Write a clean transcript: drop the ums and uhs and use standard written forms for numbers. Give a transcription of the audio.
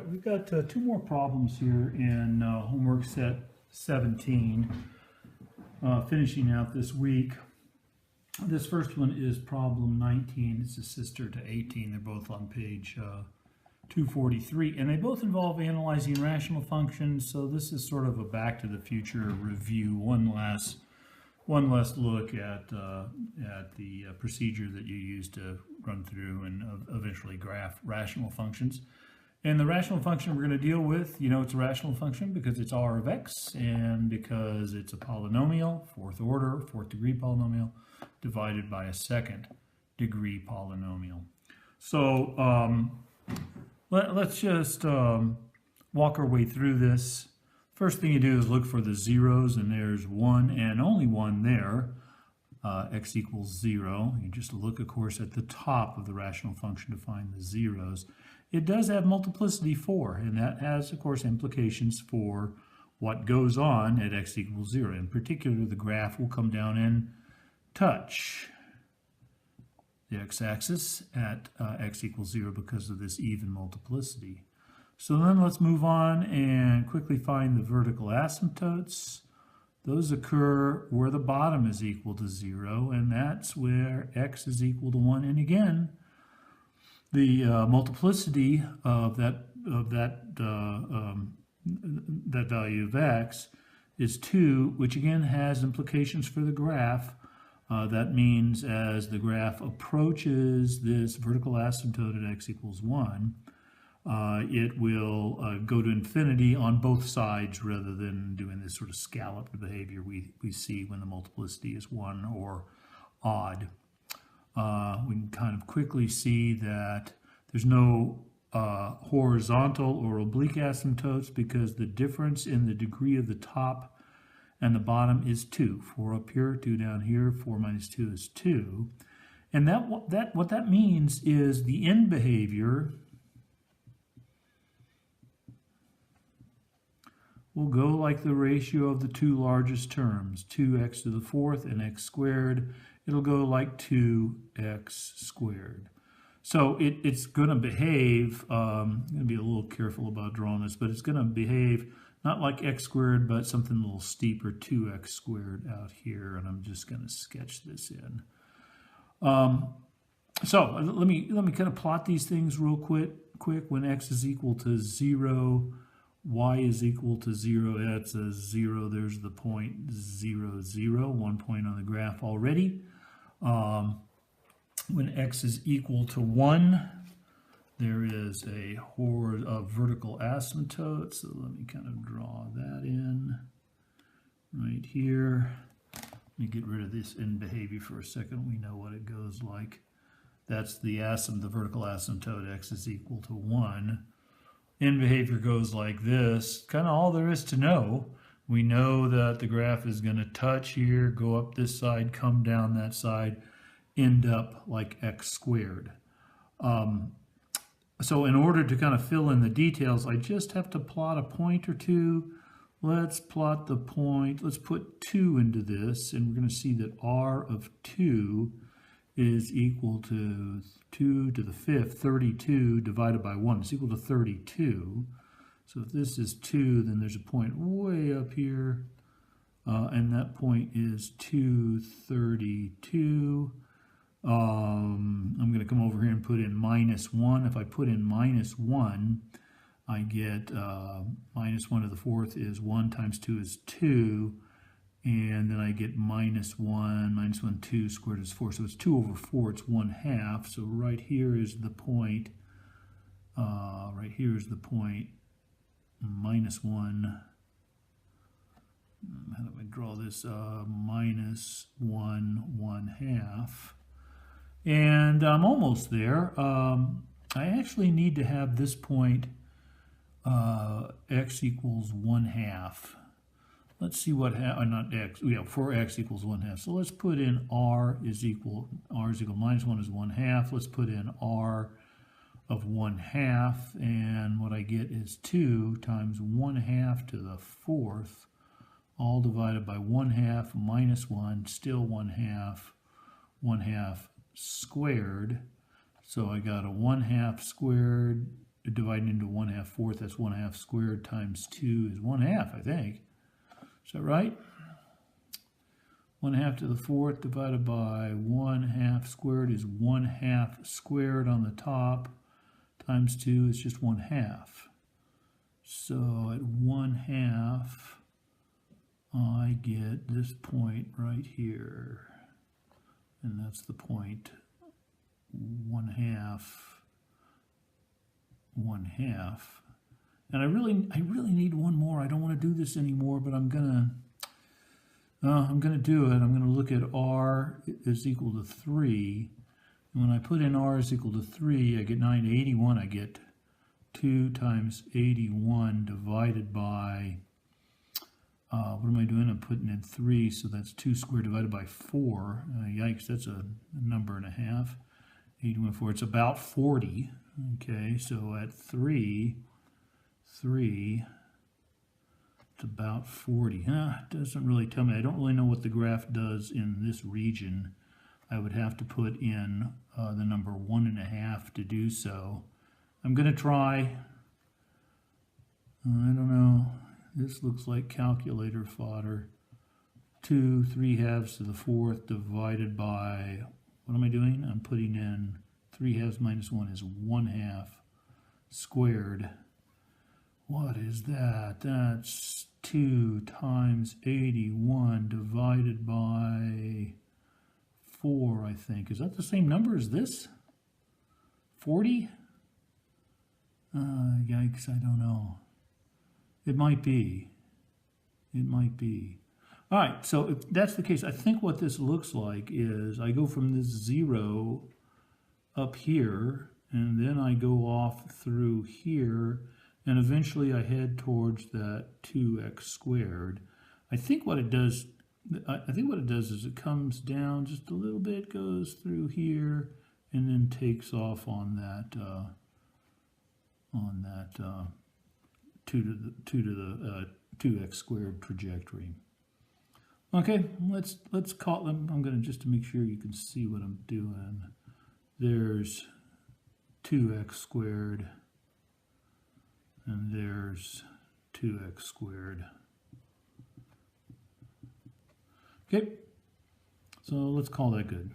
right, we've got two more problems here in homework set 17, finishing out this week. This first one is problem 19. It's a sister to 18. They're both on page 243, and they both involve analyzing rational functions. So this is sort of a Back to the Future review, one last look at the procedure that you use to run through and eventually graph rational functions. And the rational function we're going to deal with, it's a rational function because it's r of x and because it's a polynomial, fourth degree polynomial, divided by a second degree polynomial. So let's just walk our way through this. First thing you do is look for the zeros, and there's one and only one there, x equals 0. You just look, of course, at the top of the rational function to find the zeros. It does have multiplicity 4, and that has, of course, implications for what goes on at x equals 0. In particular, the graph will come down and touch the x-axis at x equals 0 because of this even multiplicity. So then let's move on and quickly find the vertical asymptotes. Those occur where the bottom is equal to 0, and that's where x is equal to 1. And again, the multiplicity of that value of x is 2, which again has implications for the graph. That means as the graph approaches this vertical asymptote at x equals 1, it will go to infinity on both sides rather than doing this sort of scalloped behavior we see when the multiplicity is 1 or odd. We can kind of quickly see that there's no horizontal or oblique asymptotes because the difference in the degree of the top and the bottom is 2. 4 up here, 2 down here, 4 minus 2 is 2. And what that means is the end behavior will go like the ratio of the two largest terms, 2x to the fourth and x squared. It'll go like 2x squared. So it's going to behave, I'm going to be a little careful about drawing this, but it's going to behave not like x squared, but something a little steeper, 2x squared out here, and I'm just going to sketch this in. So let me kind of plot these things real quick. When x is equal to 0, y is equal to 0, that's a 0, there's the point 0, 0, 1 point on the graph already. When x is equal to 1, there is a vertical asymptote, so let me kind of draw that in right here. Let me get rid of this end behavior for a second. We know what it goes like. That's the vertical asymptote, x is equal to 1. End behavior goes like this, kind of all there is to know. We know that the graph is going to touch here, go up this side, come down that side, end up like x squared. So in order to kind of fill in the details, I just have to plot a point or two. Let's plot the point. Let's put 2 into this, and we're going to see that r of 2 is equal to 2 to the 5th, 32 divided by 1. It's equal to 32. So if this is 2, then there's a point way up here, and that point is 232. I'm going to come over here and put in minus 1. If I put in minus 1, I get minus 1 to the 4th is 1 times 2 is 2. And then I get minus 1, 2 squared is 4. So it's 2 over 4, it's 1/2. So right here is the point, minus 1. How do I draw this? Minus 1, 1/2. And I'm almost there. I actually need to have this point x equals 1/2. Let's see what not x. For x equals 1/2. So let's put in r is equal minus 1 is 1/2. Let's put in r of 1/2, and what I get is 2 times 1/2 to the 4th, all divided by 1/2 minus 1, still 1/2, 1/2 squared. So I got a 1/2 squared divided into 1/2 fourth. That's 1/2 squared times 2 is 1/2, I think. Is that right? 1/2 to the fourth divided by 1/2 squared is 1/2 squared on the top times 2 is just 1/2. So at 1/2, I get this point right here. And that's the point 1/2, 1/2. And I really need one more. I don't want to do this anymore, but I'm gonna do it. I'm gonna look at r is equal to 3. And when I put in r is equal to 3, I get 981. I get 2 times 81 divided by, what am I doing? I'm putting in 3, so that's 2 squared divided by 4. Yikes, that's a number and a half. 81 4, it's about 40. Okay, so at 3, it's about 40. It doesn't really tell me. I don't really know what the graph does in this region. I would have to put in the number 1.5 to do so. I'm going to try. I don't know. This looks like calculator fodder. 2 3/2 to the fourth divided by, what am I doing? I'm putting in 3/2 minus 1 is 1/2 squared. What is that? That's 2 times 81 divided by 4, I think. Is that the same number as this? 40? Yikes, I don't know. It might be. It might be. All right, so if that's the case, I think what this looks like is I go from this 0 up here, and then I go off through here, and eventually I head towards that 2x squared. I think what it does is it comes down just a little bit, goes through here, and then takes off on that 2 to the 2x squared trajectory. Okay, let's call them. I'm going to, just to make sure you can see what I'm doing. There's 2x squared, and there's 2x squared. Okay, so let's call that good.